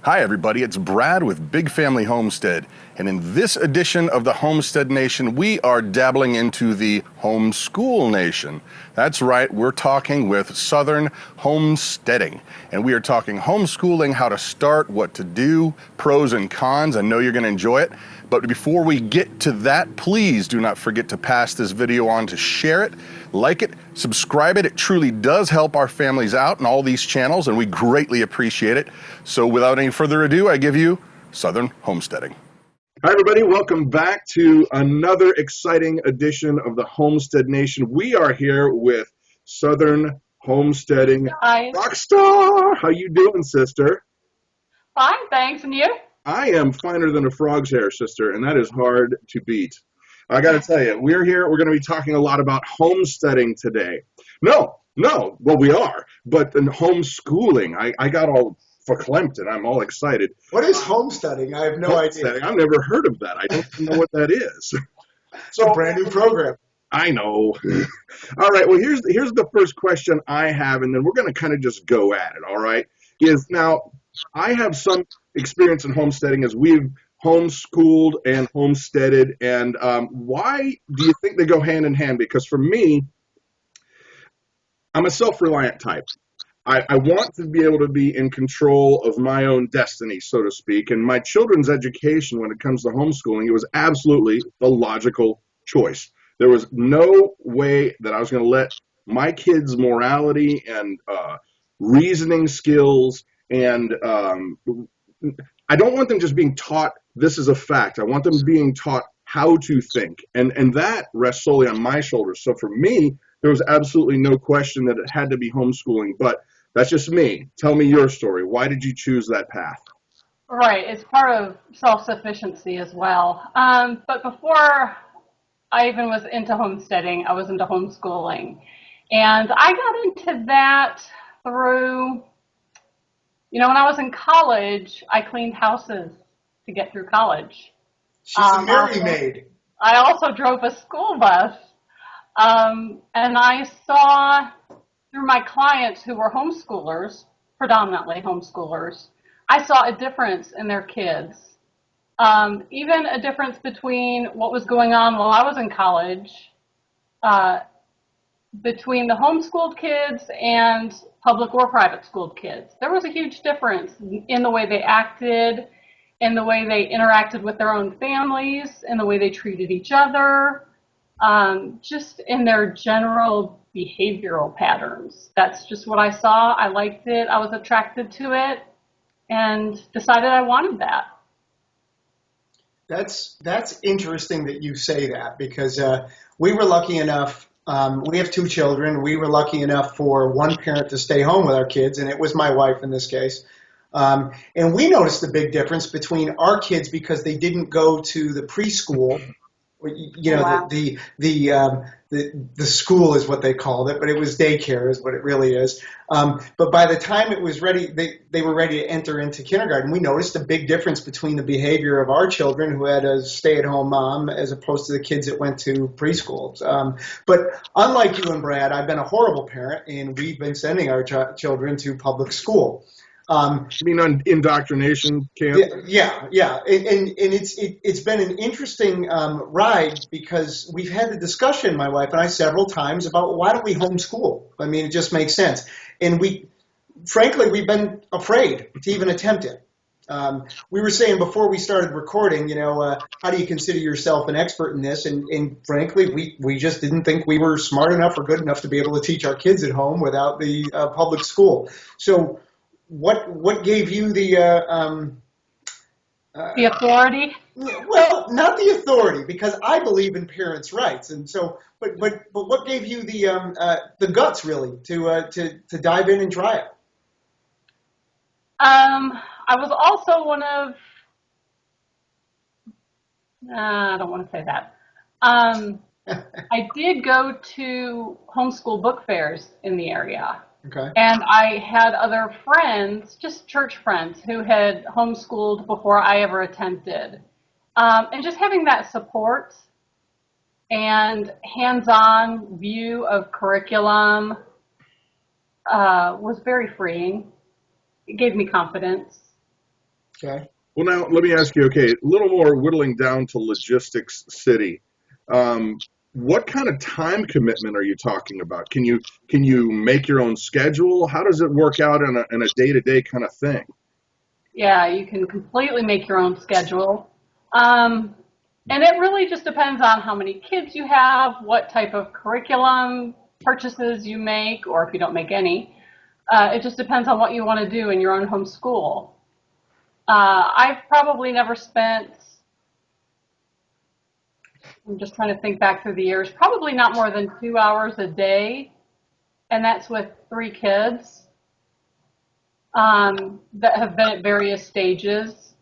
Hi everybody, it's Brad with Big Family Homestead, and in this edition of the Homestead Nation, we are dabbling into the homeschool nation. That's right, we're talking with Southern Homesteading, and we are talking homeschooling, how to start, what to do, pros and cons. I know you're going to enjoy it, but before we get to that, please do not forget to pass this video on, to share it, like it, subscribe it. It truly does help our families out in all these channels, and we greatly appreciate it. So without any further ado, I give you Southern Homesteading. Hi everybody, welcome back to another exciting edition of the Homestead Nation. We are here with Southern Homesteading. Hi. Rockstar! How you doing, sister? Fine, thanks. And you? I am finer than a frog's hair, sister, and that is hard to beat. I got to tell you, we're going to be talking a lot about homesteading today. No, well, we are, but in homeschooling, I got all verklempt and I'm all excited. What is homesteading? I have no idea. I've never heard of that. I don't know what that is. It's a brand new program. I know. All right, well, here's the first question I have, and then we're going to kind of just go at it, all right? Now, I have some experience in homesteading as we've homeschooled and homesteaded, and why do you think they go hand in hand? Because for me, I'm a self-reliant type. I want to be able to be in control of my own destiny, so to speak, and my children's education when it comes to homeschooling, it was absolutely the logical choice. There was no way that I was going to let my kids' morality and reasoning skills and I don't want them just being taught this is a fact. I want them being taught how to think, and that rests solely on my shoulders. So for me, there was absolutely no question that it had to be homeschooling, but that's just me. Tell me your story. Why did you choose that path? Right, it's part of self-sufficiency as well. But before I even was into homesteading, I was into homeschooling. And I got into that through, when I was in college, I cleaned houses to get through college. She's a Mary maid. I also drove a school bus. And I saw through my clients who were homeschoolers, predominantly homeschoolers, I saw a difference in their kids. Even a difference between what was going on while I was in college, between the homeschooled kids and public or private schooled kids. There was a huge difference in the way they acted, in the way they interacted with their own families, in the way they treated each other, just in their general behavioral patterns. That's just what I saw. I liked it. I was attracted to it and decided I wanted that. That's interesting that you say that, because we were lucky enough. We have two children. We were lucky enough for one parent to stay home with our kids, and it was my wife in this case. And we noticed a big difference between our kids because they didn't go to the preschool. Wow. The school is what they called it, but it was daycare is what it really is. But by the time it was ready, they were ready to enter into kindergarten. We noticed a big difference between the behavior of our children who had a stay-at-home mom as opposed to the kids that went to preschool. But unlike you and Brad, I've been a horrible parent, and we've been sending our children to public school. You mean on indoctrination camp? Yeah, and it's been an interesting ride because we've had the discussion, my wife and I, several times about why don't we homeschool? I mean, it just makes sense, and frankly, we've been afraid to even attempt it. We were saying before we started recording, how do you consider yourself an expert in this? And frankly, we just didn't think we were smart enough or good enough to be able to teach our kids at home without the public school. So. What gave you the authority? Well, not the authority, because I believe in parents' rights, and so. But what gave you the guts really to dive in and try it? I was also one of. I don't want to say that. I did go to homeschool book fairs in the area. Okay. And I had other friends, just church friends, who had homeschooled before I ever attempted. And just having that support and hands-on view of curriculum was very freeing. It gave me confidence. Okay. Well, now let me ask you, okay, a little more whittling down to logistics city. What kind of time commitment are you talking about? Can you make your own schedule? How does it work out in a day-to-day kind of thing? Yeah, you can completely make your own schedule. And it really just depends on how many kids you have, what type of curriculum purchases you make, or if you don't make any. It just depends on what you want to do in your own home school. I've probably never spent, I'm just trying to think back through the years, probably not more than 2 hours a day, and that's with 3 kids that have been at various stages.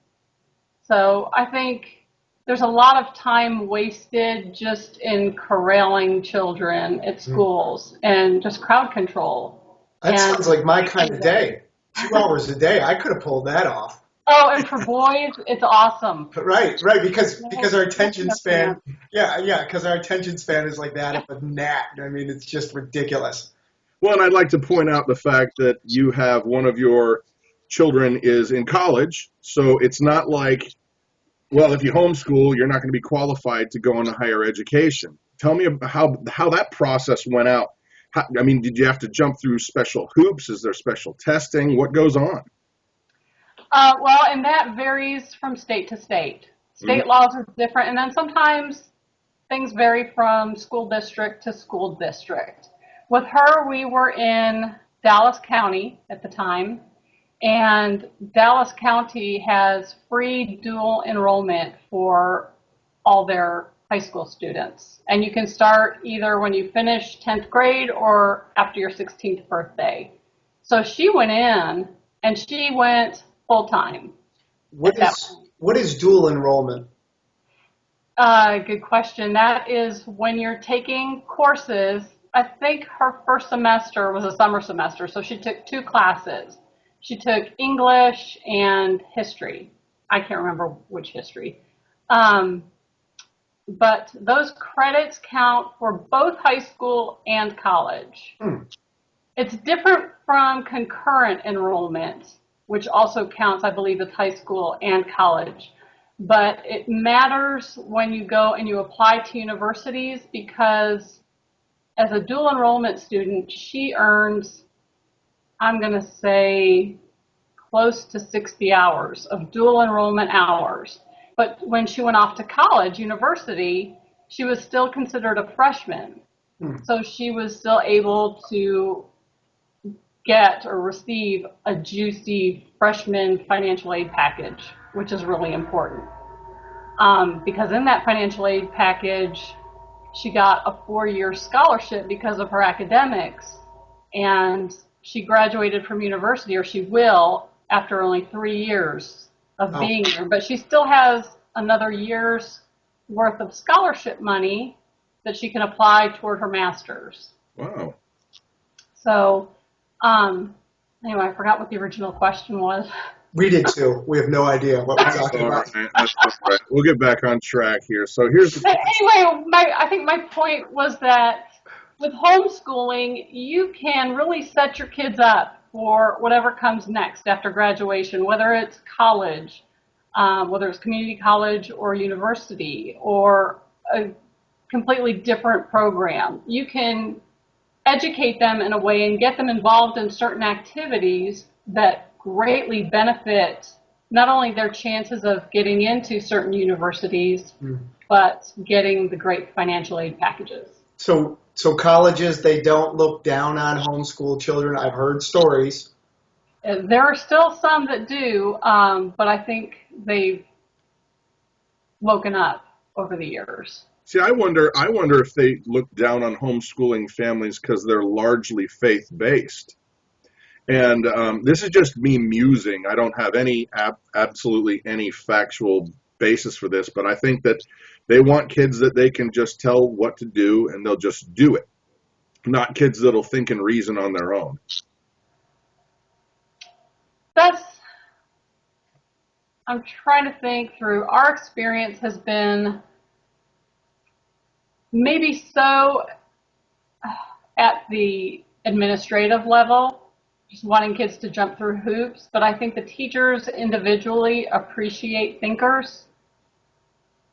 So I think there's a lot of time wasted just in corralling children at schools and just crowd control. That sounds like my kind of day. 2 hours a day. I could have pulled that off. Oh, and for boys, it's awesome. Right, because our attention span, because our attention span is like that of a gnat. I mean, it's just ridiculous. Well, and I'd like to point out the fact that you have one of your children is in college, so it's not like, well, if you homeschool, you're not going to be qualified to go into higher education. Tell me about how that process went out. Did you have to jump through special hoops? Is there special testing? What goes on? Well, and that varies from state to state. State laws are different, and then sometimes things vary from school district to school district. With her, we were in Dallas County at the time, and Dallas County has free dual enrollment for all their high school students. And you can start either when you finish 10th grade or after your 16th birthday. So she went in, and she went full-time. What is dual enrollment? Good question. That is when you're taking courses. I think her first semester was a summer semester, so she took 2 classes. She took English and history. I can't remember which history. But those credits count for both high school and college. It's different from concurrent enrollment, which also counts, I believe, as high school and college. But it matters when you go and you apply to universities because as a dual enrollment student, she earns, I'm going to say, close to 60 hours of dual enrollment hours. But when she went off to college, university, she was still considered a freshman. So she was still able to get or receive a juicy freshman financial aid package, which is really important. Because in that financial aid package, she got a 4-year scholarship because of her academics, and she graduated from university, or she will, after only 3 years of being there. But she still has another year's worth of scholarship money that she can apply toward her master's. Wow. So, anyway, I forgot what the original question was. We did too. We have no idea what we're talking about. That's all right. We'll get back on track here. So here's the... Anyway, I think my point was that with homeschooling, you can really set your kids up for whatever comes next after graduation, whether it's college, whether it's community college or university or a completely different program. You can educate them in a way and get them involved in certain activities that greatly benefit not only their chances of getting into certain universities, but getting the great financial aid packages. So colleges, they don't look down on homeschool children. I've heard stories. There are still some that do, but I think they've woken up over the years. See, I wonder if they look down on homeschooling families because they're largely faith-based. And this is just me musing. I don't have absolutely any factual basis for this, but I think that they want kids that they can just tell what to do and they'll just do it, not kids that'll think and reason on their own. I'm trying to think through. Our experience has been maybe so at the administrative level, just wanting kids to jump through hoops. But I think the teachers individually appreciate thinkers.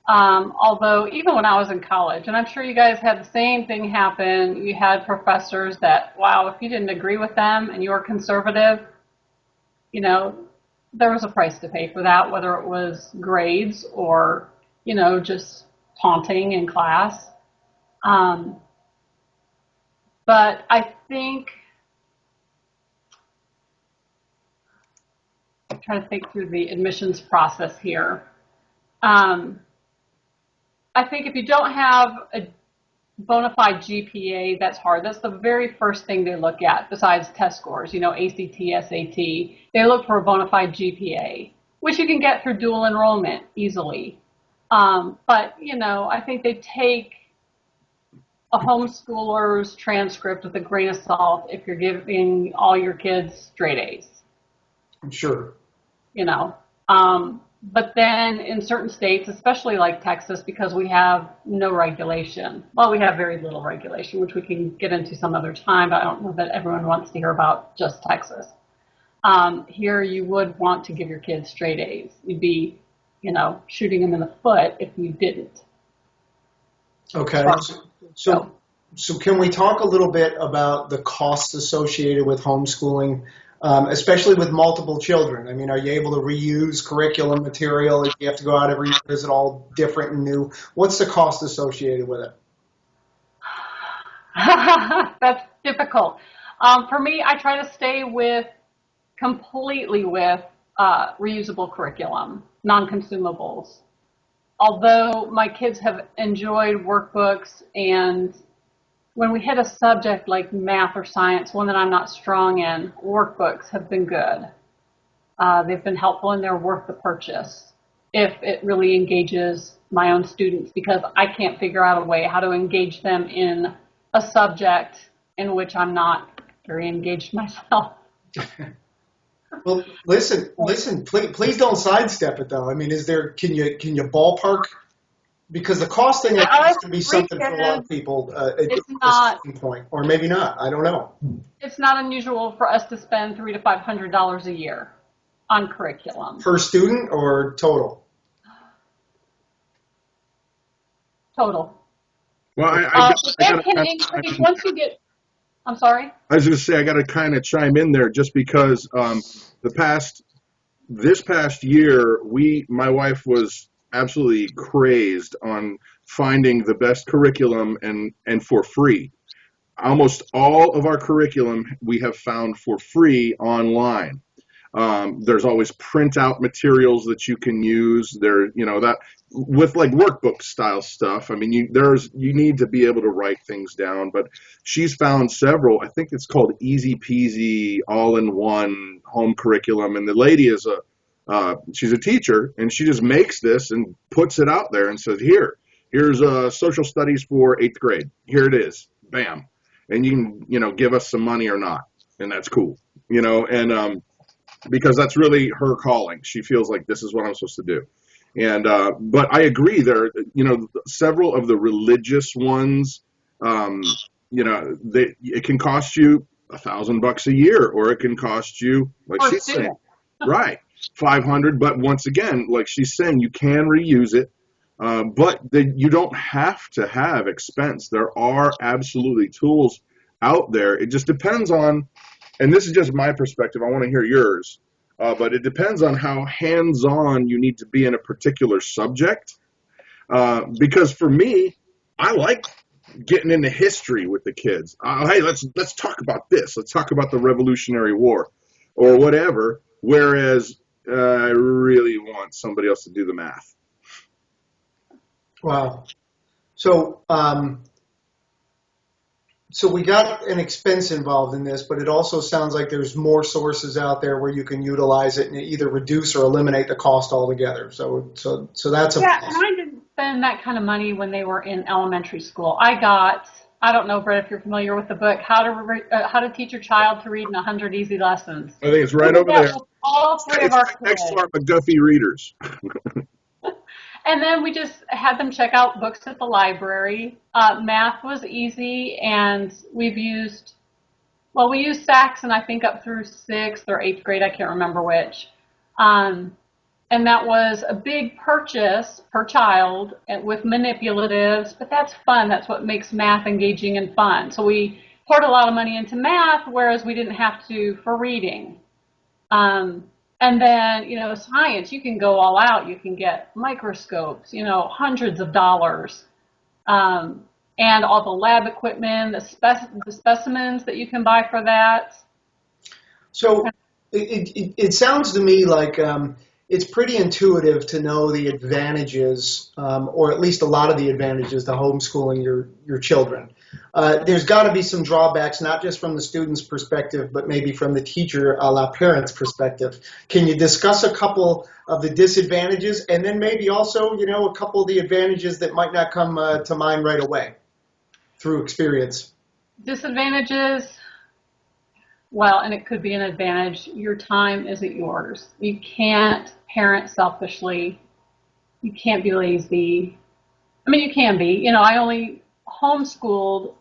Although even when I was in college, and I'm sure you guys had the same thing happen, you had professors that, wow, if you didn't agree with them and you were conservative, you know, there was a price to pay for that, whether it was grades or, you know, just taunting in class. But I think, I'm trying to think through the admissions process here. I think if you don't have a bona fide GPA, that's hard. That's the very first thing they look at besides test scores, you know, ACT, SAT. They look for a bona fide GPA, which you can get through dual enrollment easily. But, you know, I think they take a homeschooler's transcript with a grain of salt if you're giving all your kids straight A's. I'm sure. You know. But then in certain states, especially like Texas, because we have no regulation. Well, we have very little regulation, which we can get into some other time, but I don't know that everyone wants to hear about just Texas. Here you would want to give your kids straight A's. You'd be, you know, shooting them in the foot if you didn't. Okay. So can we talk a little bit about the costs associated with homeschooling? Especially with multiple children. I mean, are you able to reuse curriculum material if you have to go out every year? Is it all different and new? What's the cost associated with it? That's difficult. For me, I try to stay completely with reusable curriculum, non-consumables. Although my kids have enjoyed workbooks, and when we hit a subject like math or science, one that I'm not strong in, workbooks have been good. They've been helpful and they're worth the purchase if it really engages my own students, because I can't figure out a way how to engage them in a subject in which I'm not very engaged myself. Well, listen, please don't sidestep it though. I mean, can you ballpark? Because the cost thing is to be something for a lot of people at some point, or maybe not. I don't know. It's not unusual for us to spend $300 to $500 a year on curriculum. Per student or total? Total. Well, that can increase once you get. I'm sorry. I was going to say I got to kind of chime in there just because this past year, my wife was absolutely crazed on finding the best curriculum and for free. Almost all of our curriculum we have found for free online. There's always printout materials that you can use. There, you know, that with like workbook style stuff. I mean, you need to be able to write things down. But she's found several. I think it's called Easy Peasy All-in-One Home Curriculum, and the lady is she's a teacher, and she just makes this and puts it out there and says, here's social studies for 8th grade. Here it is. Bam. And you can, you know, give us some money or not. And that's cool, you know, and because that's really her calling. She feels like this is what I'm supposed to do. And but I agree there, you know, several of the religious ones, you know, it can cost you $1,000 a year, or it can cost you, like she's saying, right, 500. But once again, like she's saying, you can reuse it, but you don't have to have expense. There are absolutely tools out there. It just depends on, and this is just my perspective, I want to hear yours, but it depends on how hands-on you need to be in a particular subject. Because for me, I like getting into history with the kids. Hey, let's talk about this. Let's talk about the Revolutionary War or whatever. Whereas I really want somebody else to do the math. Wow. So, so we got an expense involved in this, but it also sounds like there's more sources out there where you can utilize it and either reduce or eliminate the cost altogether. So that's a plus. And I didn't spend that kind of money when they were in elementary school. I don't know, Brett, if you're familiar with the book, How to Teach Your Child to Read in 100 Easy Lessons. I think it's right over there. All three of our kids. Next to our Mcguffey Readers. And then we just had them check out books at the library. Math was easy, and we've used Well, we used Saxon, I think, up through 6th or 8th grade. I can't remember which. And that was a big purchase per child with manipulatives, but that's fun. That's what makes math engaging and fun. So we poured a lot of money into math, whereas we didn't have to for reading. And then, science, you can go all out. You can get microscopes, hundreds of dollars. And all the lab equipment, the specimens that you can buy for that. So it sounds to me like it's pretty intuitive to know the advantages, or at least a lot of the advantages to homeschooling your children. There's got to be some drawbacks, not just from the student's perspective, but maybe from the teacher, a la parent's perspective. Can you discuss a couple of the disadvantages, and then maybe also, a couple of the advantages that might not come to mind right away through experience? Disadvantages, well, and it could be an advantage, your time isn't yours. You can't parent selfishly. You can't be lazy. I mean, you can be. I only homeschooled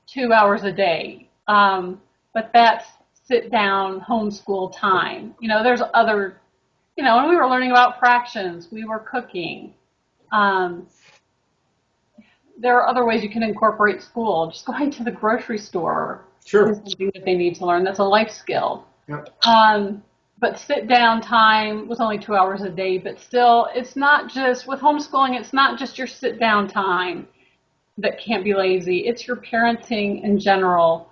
2 hours a day, but that's sit-down homeschool time. There's other, when we were learning about fractions, we were cooking. There are other ways you can incorporate school. Just going to the grocery store Sure. is something that they need to learn. That's a life skill. Yep. But sit-down time was only 2 hours a day. But still, it's not just, with homeschooling, it's not just your sit-down time that can't be lazy. It's your parenting in general.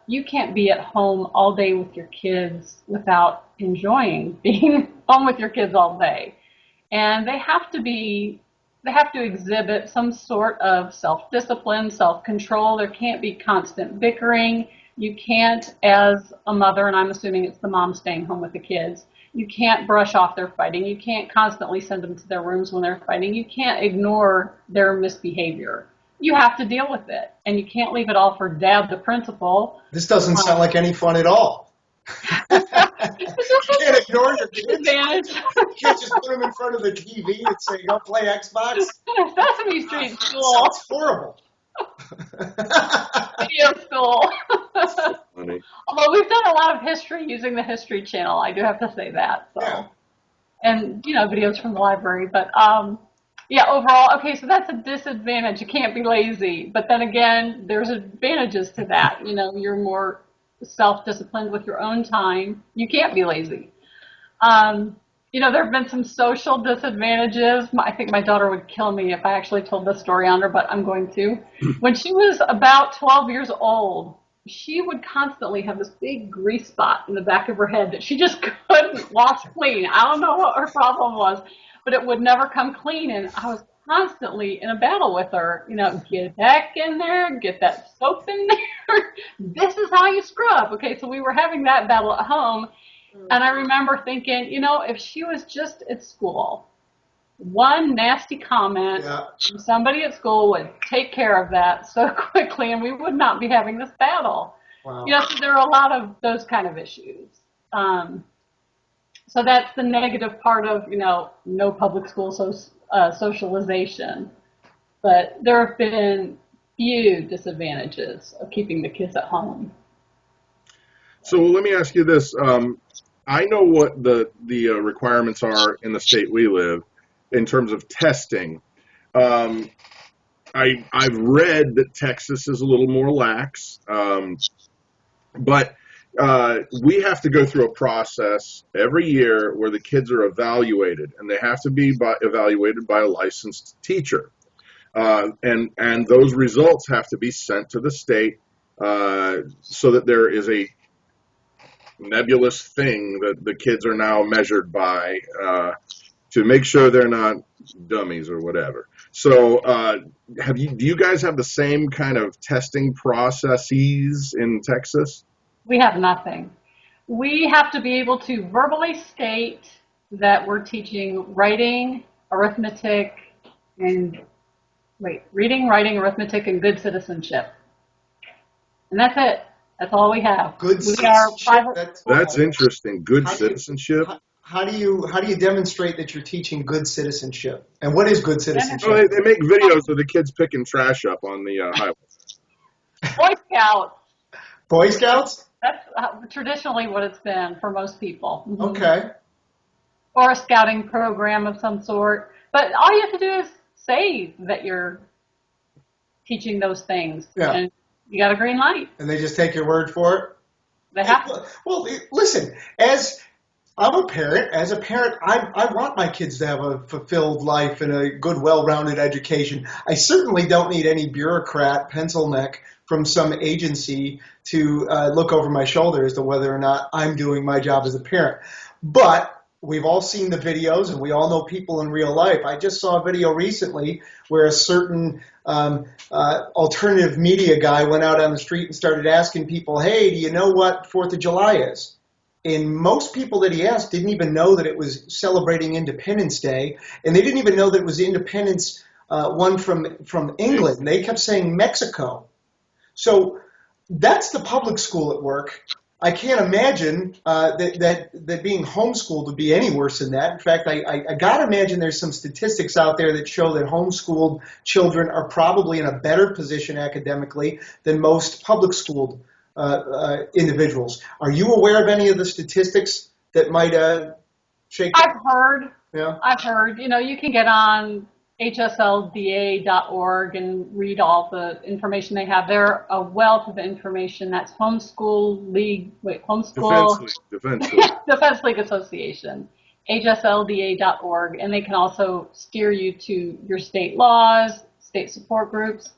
You can't be at home all day with your kids without enjoying being home with your kids all day. And they have to exhibit some sort of self-discipline, self-control. There can't be constant bickering. You can't, as a mother, and I'm assuming it's the mom staying home with the kids, you can't brush off their fighting. You can't constantly send them to their rooms when they're fighting. You can't ignore their misbehavior. You have to deal with it, and you can't leave it all for Dad, the principal. This doesn't sound like any fun at all. You can't ignore your kids. Advantage. You can't just put them in front of the TV and say, go play Xbox. Sesame Street school. Sounds horrible. Video school. Funny. Although we've done a lot of history using the History Channel, I do have to say that. So. Yeah. And, videos from the library. But, overall, okay, so that's a disadvantage. You can't be lazy. But then again, there's advantages to that. You're more self-disciplined with your own time. You can't be lazy. There have been some social disadvantages. I think my daughter would kill me if I actually told this story on her, but I'm going to. When she was about 12 years old, she would constantly have this big grease spot in the back of her head that she just couldn't wash clean. I don't know what her problem was, but it would never come clean, and I was constantly in a battle with her. Get back in there, get that soap in there. This is how you scrub. Okay, so we were having that battle at home. And I remember thinking, if she was just at school, one nasty comment from somebody at school would take care of that so quickly, and we would not be having this battle. Wow. So there are a lot of those kind of issues. So that's the negative part of, no public school socialization. But there have been few disadvantages of keeping the kids at home. So let me ask you this. I know what the requirements are in the state we live in terms of testing. I've read that Texas is a little more lax, but we have to go through a process every year where the kids are evaluated, and they have to be evaluated by a licensed teacher. And those results have to be sent to the state so that there is a nebulous thing that the kids are now measured by to make sure they're not dummies or whatever. So do you guys have the same kind of testing processes in Texas? We have nothing. We have to be able to verbally state that we're teaching reading, arithmetic, and reading, writing, arithmetic, and good citizenship. And that's it. That's all we have. Good we are citizenship. That's interesting. Good citizenship. How do you demonstrate that you're teaching good citizenship? And what is good citizenship? Oh, they make videos of the kids picking trash up on the highway. Boy Scouts. Boy Scouts? That's traditionally what it's been for most people. Mhm. Okay. Or a scouting program of some sort. But all you have to do is say that you're teaching those things. Yeah. And you got a green light. And they just take your word for it? They have to. Well, listen, as a parent, I want my kids to have a fulfilled life and a good, well-rounded education. I certainly don't need any bureaucrat, pencil neck from some agency to look over my shoulder as to whether or not I'm doing my job as a parent. But we've all seen the videos, and we all know people in real life. I just saw a video recently where a certain alternative media guy went out on the street and started asking people, hey, do you know what 4th of July is? And most people that he asked didn't even know that it was celebrating Independence Day, and they didn't even know that it was Independence one from England. They kept saying Mexico. So that's the public school at work. I can't imagine that being homeschooled would be any worse than that. In fact, I got to imagine there's some statistics out there that show that homeschooled children are probably in a better position academically than most public schooled individuals. Are you aware of any of the statistics that might shake? I've heard. Yeah. I've heard. You can get on hslda.org and read all the information they have. They're a wealth of information. That's Defense League. Defense League Association, hslda.org, and they can also steer you to your state laws, state support groups.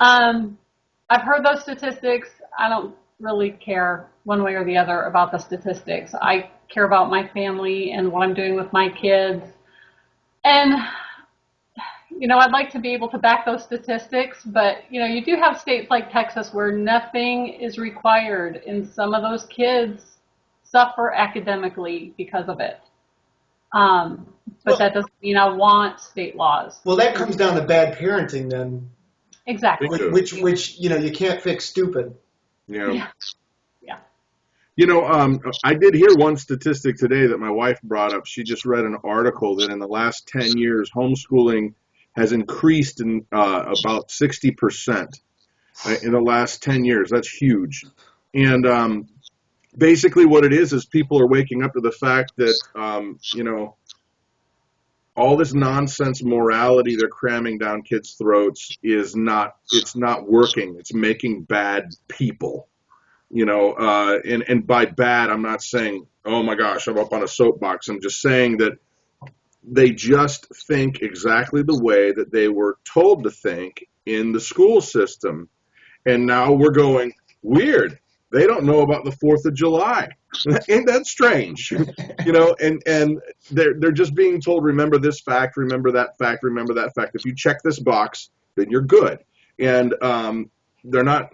I've heard those statistics. I don't really care one way or the other about the statistics. I care about my family and what I'm doing with my kids. And I'd like to be able to back those statistics, but, you do have states like Texas where nothing is required, and some of those kids suffer academically because of it. But that doesn't mean I want state laws. Well, that comes down to bad parenting then. Exactly. Which you can't fix stupid. Yeah. Yeah. I did hear one statistic today that my wife brought up. She just read an article that in the last 10 years, homeschooling has increased in about 60% in the last 10 years. That's huge. And basically what it is people are waking up to the fact that, all this nonsense morality they're cramming down kids' throats it's not working. It's making bad people, and by bad, I'm not saying, oh my gosh, I'm up on a soapbox. I'm just saying that they just think exactly the way that they were told to think in the school system. And now we're going, weird. They don't know about the 4th of July. Ain't that strange? And they're just being told, remember this fact, remember that fact, remember that fact. If you check this box, then you're good. And they're not.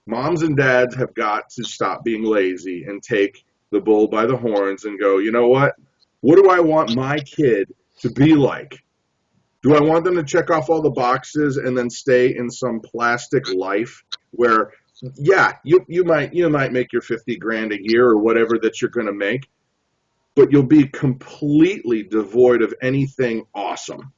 Moms and dads have got to stop being lazy and take the bull by the horns and go, you know what? What do I want my kid to be like? Do I want them to check off all the boxes and then stay in some plastic life where, yeah, you might make your 50 grand a year or whatever that you're going to make, but you'll be completely devoid of anything awesome.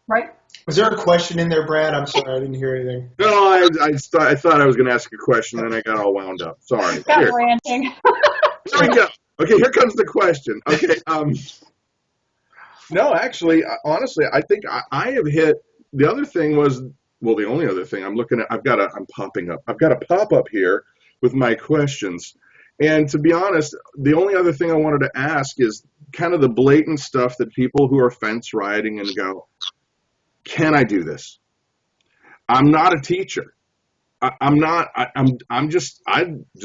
Right. Was there a question in there, Brad? I'm sorry, I didn't hear anything. No, I thought I was going to ask a question, and I got all wound up. Sorry. Got ranting. Here we go. Okay, here comes the question. Okay. No, actually, honestly, I think I have hit. The other thing was, well, the only other thing I'm looking at, I'm popping up. I've got a pop-up here with my questions. And to be honest, the only other thing I wanted to ask is kind of the blatant stuff that people who are fence riding and go, can I do this? I'm not a teacher. I'm just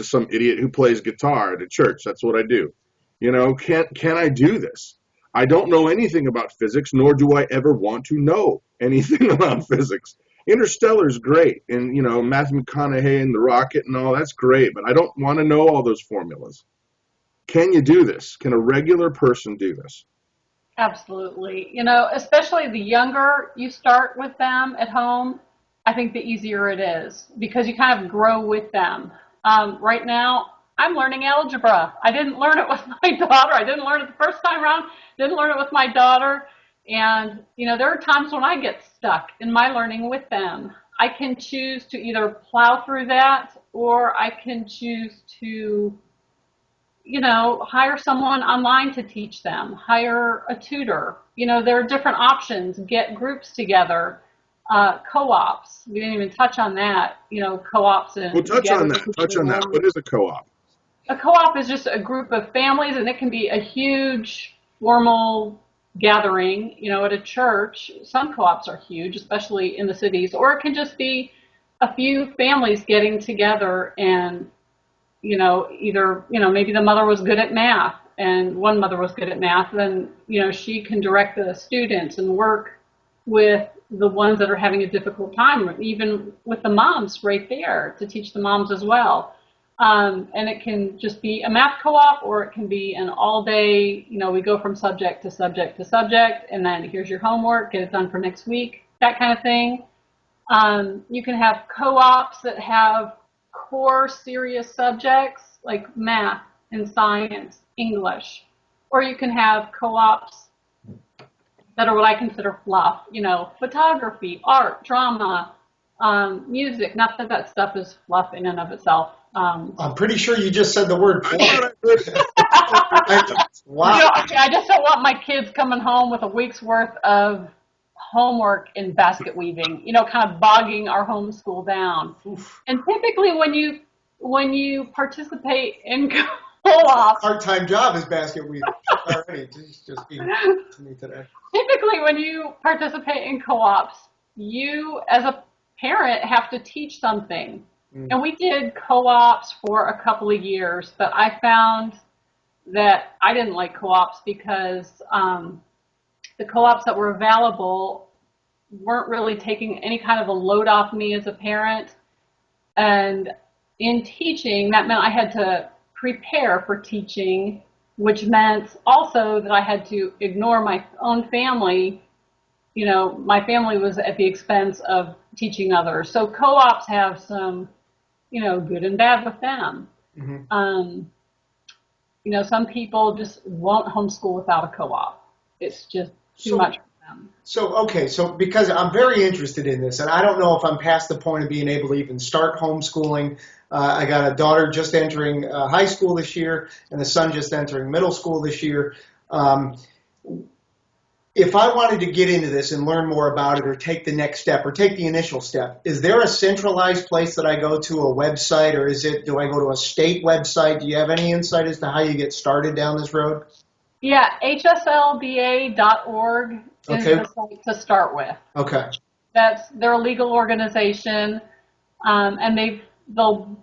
some idiot who plays guitar at a church. That's what I do. Can I do this? I don't know anything about physics, nor do I ever want to know anything about physics. Interstellar's great, and Matthew McConaughey and the rocket and all that's great, but I don't want to know all those formulas. Can you do this? Can a regular person do this? Absolutely. Especially the younger you start with them at home, I think the easier it is because you kind of grow with them. Right now, I'm learning algebra. I didn't learn it with my daughter. I didn't learn it the first time around. Didn't learn it with my daughter. And, there are times when I get stuck in my learning with them. I can choose to either plow through that, or I can choose to, hire someone online to teach them, hire a tutor. There are different options. Get groups together, co-ops. We didn't even touch on that. Co-ops and Well, touch on that. What is a co-op? A co-op is just a group of families, and it can be a huge formal gathering, at a church. Some co-ops are huge, especially in the cities, or it can just be a few families getting together and, either, maybe the mother was good at math and one mother was good at math, then, she can direct the students and work with the ones that are having a difficult time, even with the moms right there to teach the moms as well. And it can just be a math co-op, or it can be an all-day, we go from subject to subject to subject, and then here's your homework, get it done for next week, that kind of thing. You can have co-ops that have core serious subjects like math and science, English. Or you can have co-ops that are what I consider fluff, photography, art, drama, music. Not that that stuff is fluff in and of itself. I'm pretty sure you just said the word fluff. Wow. I just don't want my kids coming home with a week's worth of homework in basket weaving, kind of bogging our homeschool down. Oof. And typically when you participate in co-ops, part-time job is basket weaving. Already, just being to me today. Typically when you participate in co-ops, you as a parent have to teach something. And we did co-ops for a couple of years, but I found that I didn't like co-ops because the co-ops that were available weren't really taking any kind of a load off me as a parent. And in teaching, that meant I had to prepare for teaching, which meant also that I had to ignore my own family. My family was at the expense of teaching others. So co-ops have some good and bad with them. Mm-hmm. Some people just won't homeschool without a co-op. It's just too much for them. So because I'm very interested in this, and I don't know if I'm past the point of being able to even start homeschooling. I got a daughter just entering high school this year, and a son just entering middle school this year. If I wanted to get into this and learn more about it, or take the next step, or take the initial step, is there a centralized place that I go to, a website, or do I go to a state website? Do you have any insight as to how you get started down this road? Yeah, hslba.org is the site to start with. Okay. They're a legal organization, and they'll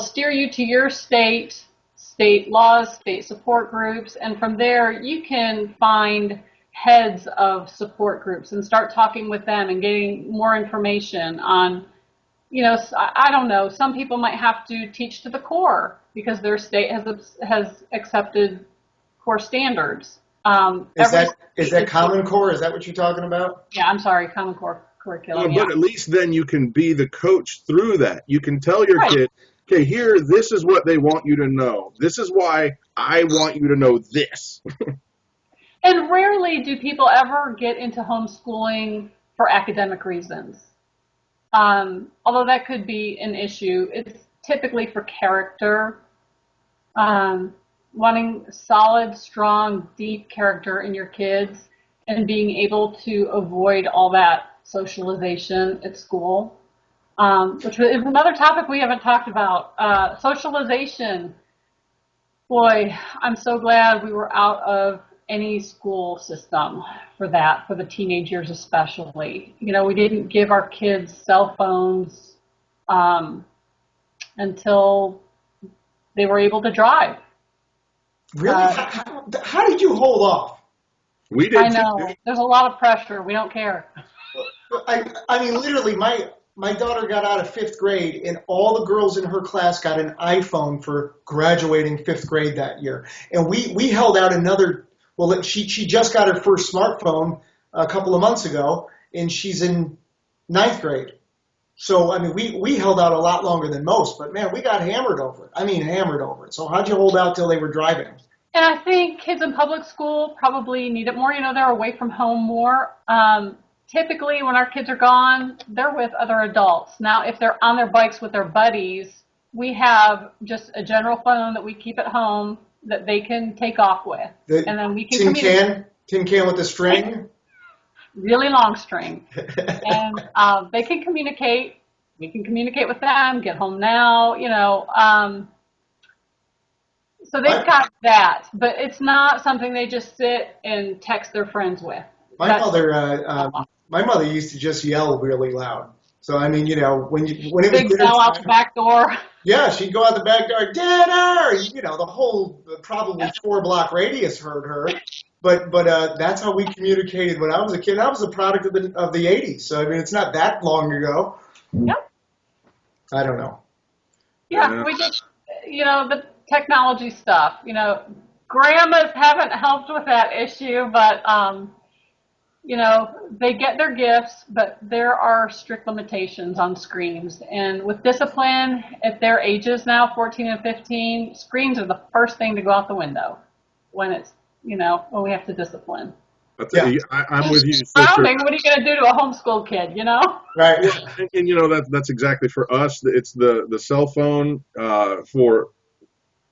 steer you to your state laws, state support groups, and from there you can find heads of support groups and start talking with them and getting more information on, I don't know, some people might have to teach to the core because their state has accepted core standards. Is that Common Core? Is that what you're talking about? Yeah, I'm sorry, Common Core curriculum. But at least then you can be the coach through that. You can tell your kid, okay, this is what they want you to know. This is why I want you to know this. And rarely do people ever get into homeschooling for academic reasons. Although that could be an issue. It's typically for character, wanting solid, strong, deep character in your kids, and being able to avoid all that socialization at school. Which is another topic we haven't talked about. Socialization. Boy, I'm so glad we were out of any school system for that, for the teenage years especially. We didn't give our kids cell phones until they were able to drive. Really? How did you hold off? We did. I know. There's a lot of pressure. We don't care. I mean, literally, my daughter got out of 5th grade, and all the girls in her class got an iPhone for graduating 5th grade that year. And we held out another, she just got her first smartphone a couple of months ago, and she's in 9th grade. So, I mean, we held out a lot longer than most, but man, we got hammered over it. So how'd you hold out till they were driving? And I think kids in public school probably need it more. They're away from home more. typically when our kids are gone, they're with other adults. Now, if they're on their bikes with their buddies, we have just a general phone that we keep at home that they can take off with. And then we can communicate. Tin can with a string? Really long string. And they can communicate. We can communicate with them, get home now, so they've got that, but it's not something they just sit and text their friends with. My mother used to just yell really loud. So I mean, when it was big dinner bell out time, the back door. yeah, she'd go out the back door, dinner. The whole probably 4-block radius heard her. But that's how we communicated when I was a kid. I was a product of the 80s. So I mean, it's not that long ago. Yep. I don't know. Yeah, we just the technology stuff. Grandmas haven't helped with that issue, but they get their gifts, but there are strict limitations on screens. And with discipline, at their ages now, 14 and 15, screens are the first thing to go out the window when it's, when we have to discipline. I'm with you. Frowning, what are you going to do to a homeschool kid, Right. Well, and that's exactly for us. It's the cell phone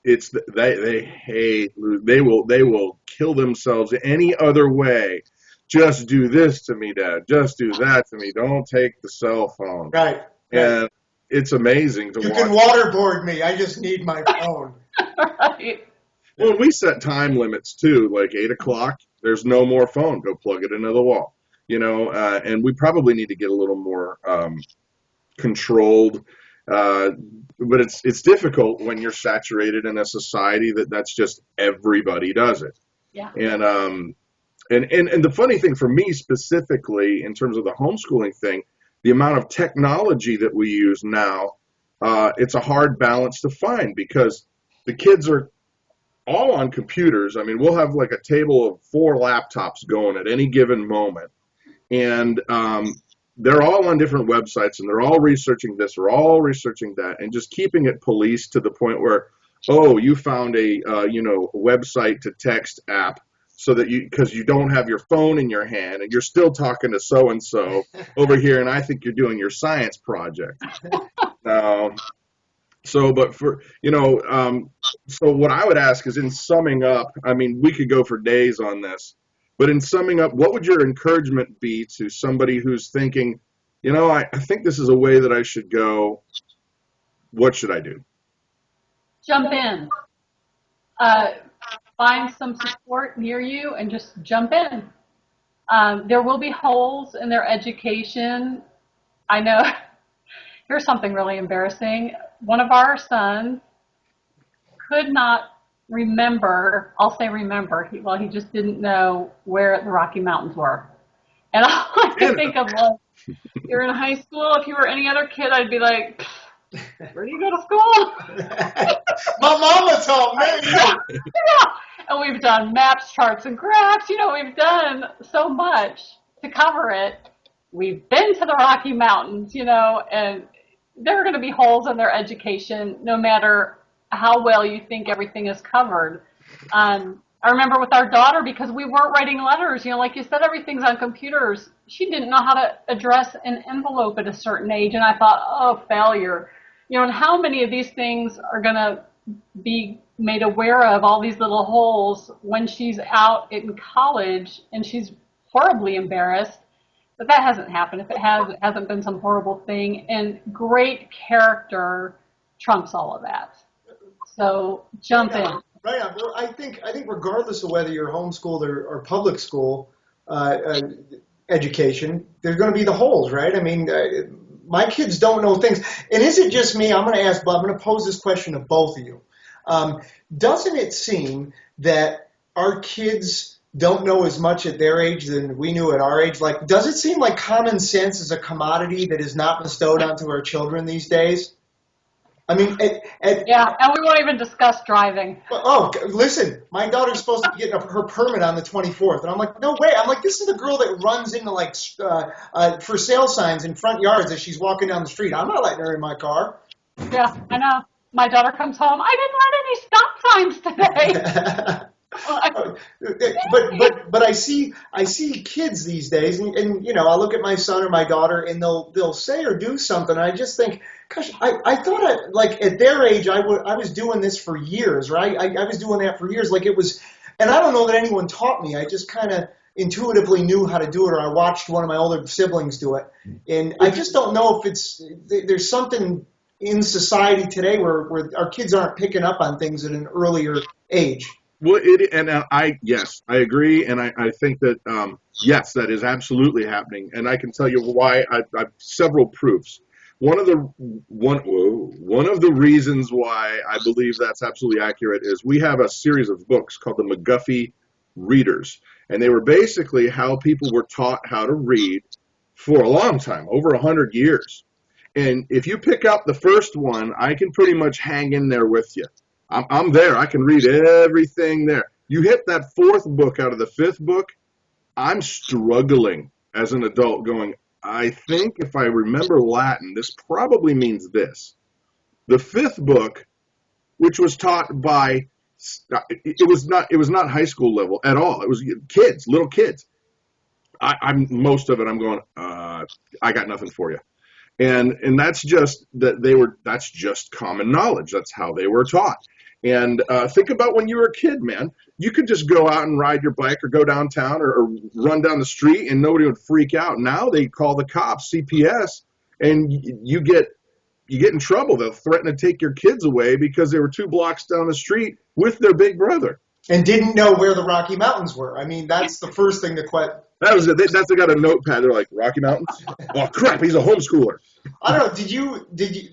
they hate. They will kill themselves any other way. Just do this to me, Dad. Just do that to me. Don't take the cell phone. Right. And it's amazing to watch. You can waterboard me. I just need my phone. Right. Well, we set time limits too, like 8 o'clock. There's no more phone. Go plug it into the wall. And we probably need to get a little more controlled. But it's difficult when you're saturated in a society that's just everybody does it. Yeah. And the funny thing for me specifically in terms of the homeschooling thing, the amount of technology that we use now, it's a hard balance to find because the kids are all on computers. I mean, we'll have like a table of 4 laptops going at any given moment. And they're all on different websites and they're all researching this or all researching that and just keeping it policed to the point where, you found a website to text app so that because you don't have your phone in your hand and you're still talking to so-and-so over here and I think you're doing your science project. So what I would ask is in summing up, I mean, we could go for days on this, but in summing up, what would your encouragement be to somebody who's thinking, I think this is a way that I should go. What should I do? Jump in. Find some support near you and just jump in. There will be holes in their education. I know. Here's something really embarrassing. One of our sons could not remember, I'll say remember, he just didn't know where the Rocky Mountains were. And all I could think of was, you're in high school, if you were any other kid, I'd be like, where do you go to school? My mama told me. Yeah. And we've done maps, charts, and graphs. We've done so much to cover it. We've been to the Rocky Mountains, and there are going to be holes in their education no matter how well you think everything is covered. I remember with our daughter, because we weren't writing letters, like you said, everything's on computers. She didn't know how to address an envelope at a certain age, and I thought, oh, failure. And how many of these things are going to be made aware of, all these little holes, when she's out in college and she's horribly embarrassed. But that hasn't happened. If it has, it hasn't been some horrible thing. And great character trumps all of that. So jump in. Right on. Well, I think regardless of whether you're homeschooled or public school education, there's going to be the holes, right? I mean, my kids don't know things. And is it just me? I'm going to pose this question to both of you. Doesn't it seem that our kids don't know as much at their age than we knew at our age? Like, does it seem like common sense is a commodity that is not bestowed onto our children these days? I mean, yeah, and we won't even discuss driving. Oh, listen, my daughter's supposed to get her permit on the 24th, and I'm like, no way. I'm like, this is the girl that runs into like for sale signs in front yards as she's walking down the street. I'm not letting her in my car. Yeah, I know. My daughter comes home. I didn't run any stop signs today. But I see kids these days, and you know, I look at my son or my daughter, and they'll say or do something, and I just think, gosh, I thought like at their age I was doing this for years, right? I was doing that for years, like it was, and I don't know that anyone taught me. I just kind of intuitively knew how to do it, or I watched one of my older siblings do it, and I just don't know if there's something in society today where our kids aren't picking up on things at an earlier age. Well, yes, I agree, and I think that yes, that is absolutely happening, and I can tell you why. I've several proofs. One of the reasons why I believe that's absolutely accurate is we have a series of books called the Mcguffey Readers, and they were basically how people were taught how to read for a long time, over 100 years. And if you pick up the first one, I can pretty much hang in there with you. I'm there. I can read everything there. You hit that fourth book out of the fifth book, I'm struggling as an adult going, I think if I remember Latin, this probably means this. The fifth book, which was taught by, it was not high school level at all. It was kids, little kids. Most of it, I'm going, I got nothing for you. And that's just that's just common knowledge. That's how they were taught. And think about when you were a kid, man. You could just go out and ride your bike or go downtown or run down the street and nobody would freak out. Now they call the cops, CPS, and you get in trouble. They'll threaten to take your kids away because they were 2 blocks down the street with their big brother. And didn't know where the Rocky Mountains were. I mean, that's the first thing to quit. That was it. They got a notepad. They're like, Rocky Mountains? Oh, crap, he's a homeschooler. I don't know. Did you,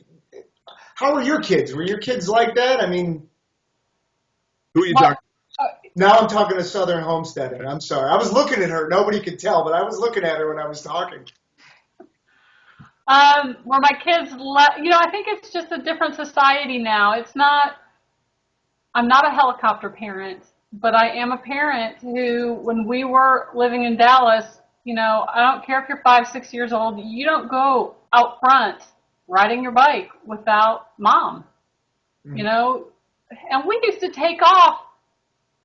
how were your kids? Were your kids like that? I mean. Who are you talking? Now I'm talking to Southern Homesteading. I'm sorry. I was looking at her. Nobody could tell, but I was looking at her when I was talking. Were my kids, I think it's just a different society now. I'm not a helicopter parent, but I am a parent who, when we were living in Dallas, I don't care if you're 5, 6 years old, you don't go out front riding your bike without mom, and we used to take off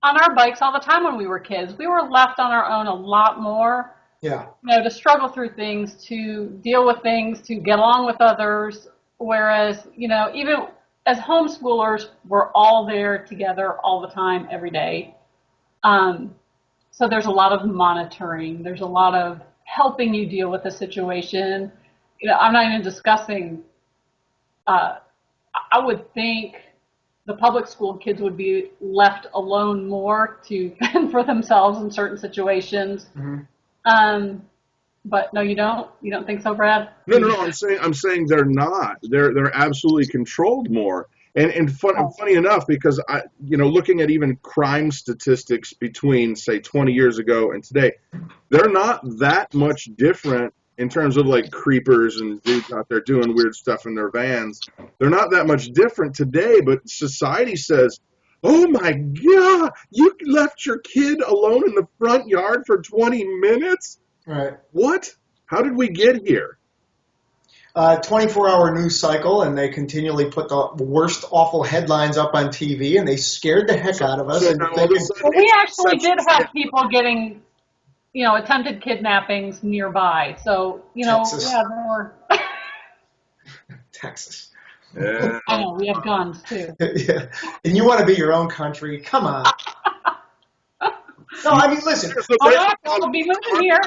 on our bikes all the time when we were kids. We were left on our own a lot more. Yeah. To struggle through things, to deal with things, to get along with others. Whereas, even as homeschoolers, we're all there together all the time, every day. So there's a lot of monitoring. There's a lot of helping you deal with the situation. I'm not even discussing, I would think the public school kids would be left alone more to fend for themselves in certain situations. Mm-hmm. But no, you don't think so, Brad? No. I'm saying they're not. They're absolutely controlled more. And funny enough, because looking at even crime statistics between, say, 20 years ago and today, they're not that much different in terms of like creepers and dudes out there doing weird stuff in their vans. They're not that much different today, but society says, oh my God, you left your kid alone in the front yard for 20 minutes? Right. What? How did we get here? 24-hour news cycle, and they continually put the worst awful headlines up on TV, and they scared the heck out of us. We actually did have people getting, attempted kidnappings nearby. So, Texas. Yeah, there were. Texas. Yeah. I know, we have guns too. Yeah. And you want to be your own country? Come on. No, I mean, listen. I'll be moving here.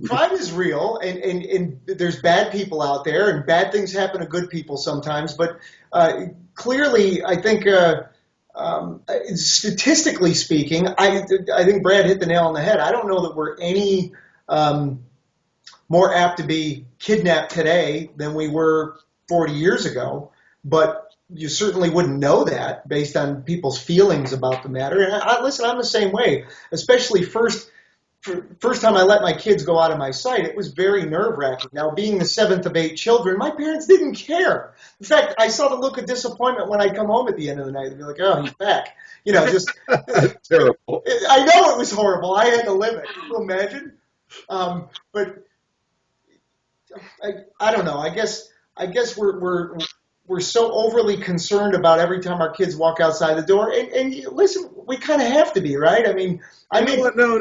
Crime is real, and there's bad people out there, and bad things happen to good people sometimes. But clearly, I think statistically speaking, I think Brad hit the nail on the head. I don't know that we're any more apt to be kidnapped today than we were 40 years ago. But you certainly wouldn't know that based on people's feelings about the matter. And listen, I'm the same way, especially first time I let my kids go out of my sight, it was very nerve-wracking. Now, being the 7th of 8 children, my parents didn't care. In fact, I saw the look of disappointment when I'd come home at the end of the night. They'd be like, oh, he's back. Just terrible. I know it was horrible. I had to live it. Can you imagine? But I don't know. I guess we're so overly concerned about every time our kids walk outside the door. And listen, we kind of have to be, right? I mean, You know what? No.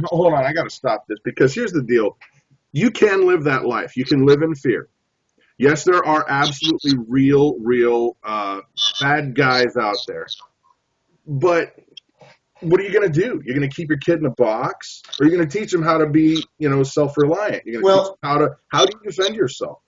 Hold on. I got to stop this because here's the deal. You can live that life. You can live in fear. Yes, there are absolutely real bad guys out there. But what are you going to do? You're going to keep your kid in a box, or you're going to teach them how to be, self-reliant? You're going to teach them how do you defend yourself?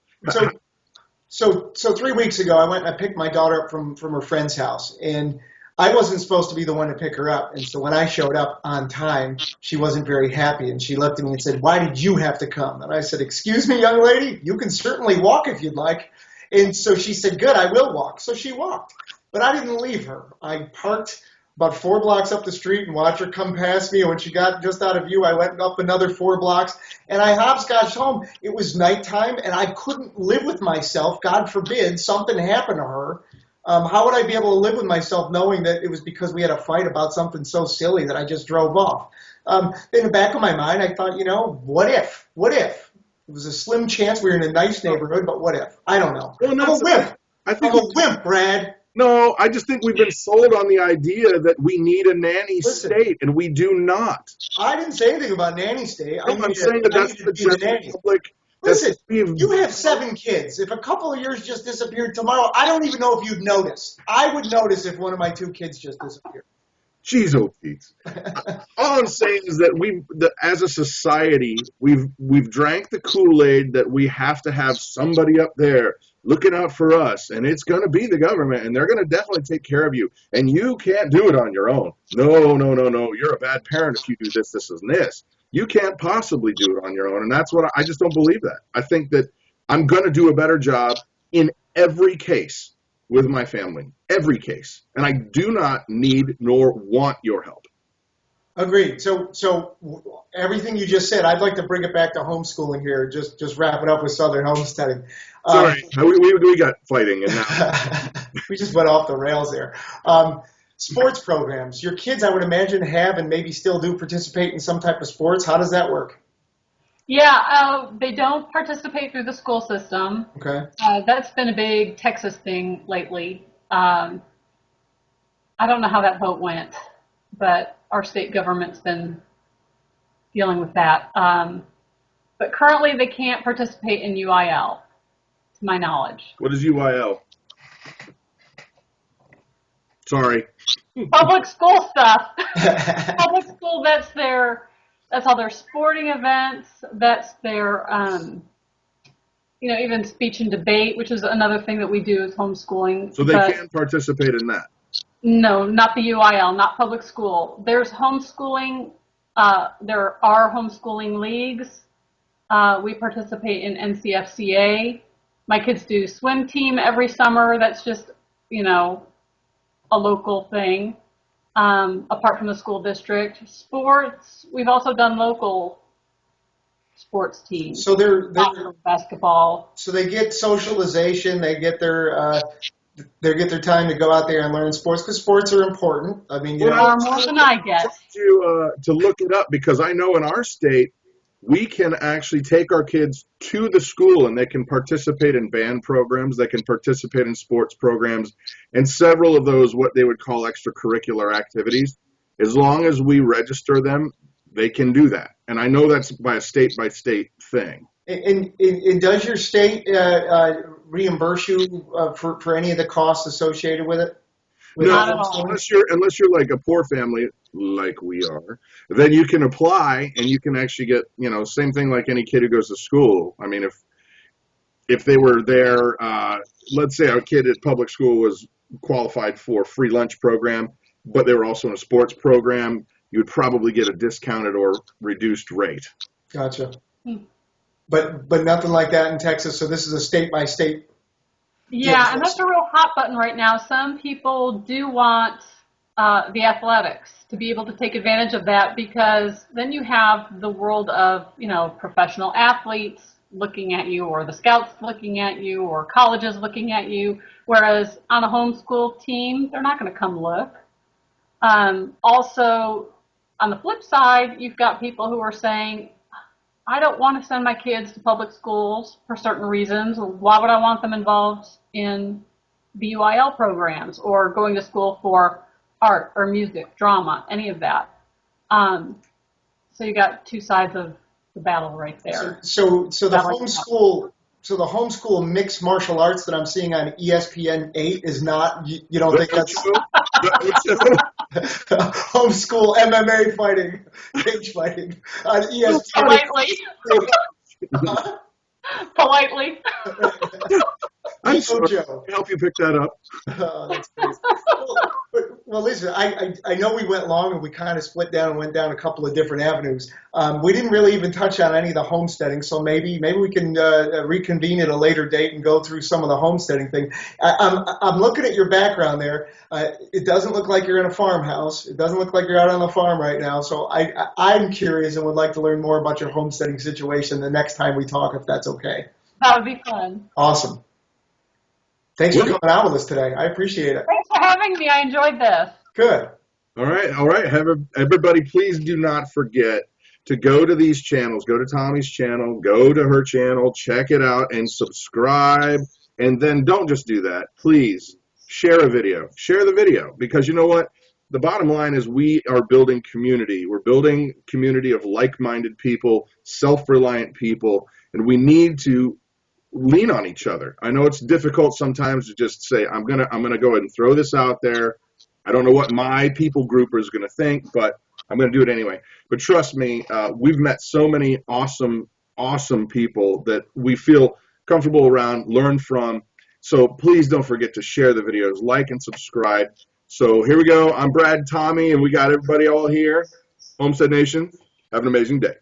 So 3 weeks ago, I went and I picked my daughter up from her friend's house, and I wasn't supposed to be the one to pick her up. And so when I showed up on time, she wasn't very happy, and she looked at me and said, "Why did you have to come?" And I said, "Excuse me, young lady, you can certainly walk if you'd like." And so she said, "Good, I will walk." So she walked, but I didn't leave her. I parked about 4 blocks up the street and watched her come past me. And when she got just out of view, I went up another 4 blocks and I hopscotched home. It was nighttime and I couldn't live with myself. God forbid something happened to her. How would I be able to live with myself knowing that it was because we had a fight about something so silly that I just drove off? In the back of my mind, I thought, what if? What if? It was a slim chance we were in a nice neighborhood, but what if? I don't know. Well, I'm a wimp. I'm a wimp, Brad. No, I just think we've been sold on the idea that we need a nanny state, and we do not. I didn't say anything about nanny state. I'm saying that's the general public. Listen, you have 7 kids. If a couple of yours just disappeared tomorrow, I don't even know if you'd notice. I would notice if one of my 2 kids just disappeared. Jeez, oh, Pete. All I'm saying is that as a society, we've drank the Kool-Aid that we have to have somebody up there looking out for us, and it's going to be the government, and they're going to definitely take care of you, and you can't do it on your own. No. You're a bad parent if you do this, and this. You can't possibly do it on your own, and that's what I just don't believe that. I think that I'm going to do a better job in every case with my family, every case, and I do not need nor want your help. Agreed. So everything you just said, I'd like to bring it back to homeschooling here. Just wrap it up with Southern homesteading. Sorry, we got fighting, and now we just went off the rails there. Sports programs. Your kids, I would imagine, have and maybe still do participate in some type of sports. How does that work? Yeah, they don't participate through the school system. Okay. That's been a big Texas thing lately. I don't know how that vote went, but our state government's been dealing with that. But currently they can't participate in UIL, to my knowledge. What is UIL? Sorry. Public school stuff. Public school, that's all their sporting events. That's their, even speech and debate, which is another thing that we do is homeschooling. So they can participate in that? No, not the UIL, not public school. There's homeschooling. There are homeschooling leagues. We participate in NCFCA. My kids do swim team every summer. That's just, a local thing. Apart from the school district. Sports, we've also done local sports teams. So they're basketball. So they get socialization, they get their time to go out there and learn sports because sports are important. I mean, more than I get. To look it up because I know in our state we can actually take our kids to the school and they can participate in band programs, they can participate in sports programs, and several of those what they would call extracurricular activities. As long as we register them, they can do that. And I know that's by a state-by-state thing. And does your state reimburse you for any of the costs associated with it? No, unless you're like a poor family like we are, then you can apply and you can actually get, same thing like any kid who goes to school. I mean, if they were there, let's say our kid at public school was qualified for free lunch program, but they were also in a sports program, you would probably get a discounted or reduced rate. Gotcha. But nothing like that in Texas. So this is a state by state. Yeah, and that's a real hot button right now. Some people do want the athletics to be able to take advantage of that because then you have the world of, professional athletes looking at you or the scouts looking at you or colleges looking at you, whereas on a homeschool team, they're not going to come look. Also, on the flip side, you've got people who are saying, I don't want to send my kids to public schools for certain reasons. Why would I want them involved in the UIL programs or going to school for art or music, drama, any of that. So you got two sides of the battle right there. So the Battle. homeschool. So the homeschool mixed martial arts that I'm seeing on ESPN 8 is not. You don't think that's homeschool MMA fighting, cage fighting on ESPN? Politely. I'm sorry. I'll help you pick that up. Oh, that's crazy. Well, listen, I know we went long and we kind of split down and went down a couple of different avenues. We didn't really even touch on any of the homesteading, so maybe we can reconvene at a later date and go through some of the homesteading thing. I'm looking at your background there. It doesn't look like you're in a farmhouse. It doesn't look like you're out on the farm right now. So I'm curious and would like to learn more about your homesteading situation the next time we talk, if that's okay. That would be fun. Awesome. Thanks for coming out with us today. I appreciate it. Thanks for having me. I enjoyed this. Good. All right. Everybody, please do not forget to go to these channels. Go to Tommy's channel. Go to her channel. Check it out and subscribe. And then don't just do that. Please share a video. Share the video, because you know what? The bottom line is we are building community. We're building community of like-minded people, self-reliant people, and we need to lean on each other. I know it's difficult sometimes to just say, I'm gonna go ahead and throw this out there. I don't know what my people grouper is gonna think, but I'm gonna do it anyway. But trust me, we've met so many awesome people that we feel comfortable around, learn from. So please don't forget to share the videos, like and subscribe. So here we go. I'm Brad, Tommy, and we got everybody all here. Homestead Nation, have an amazing day.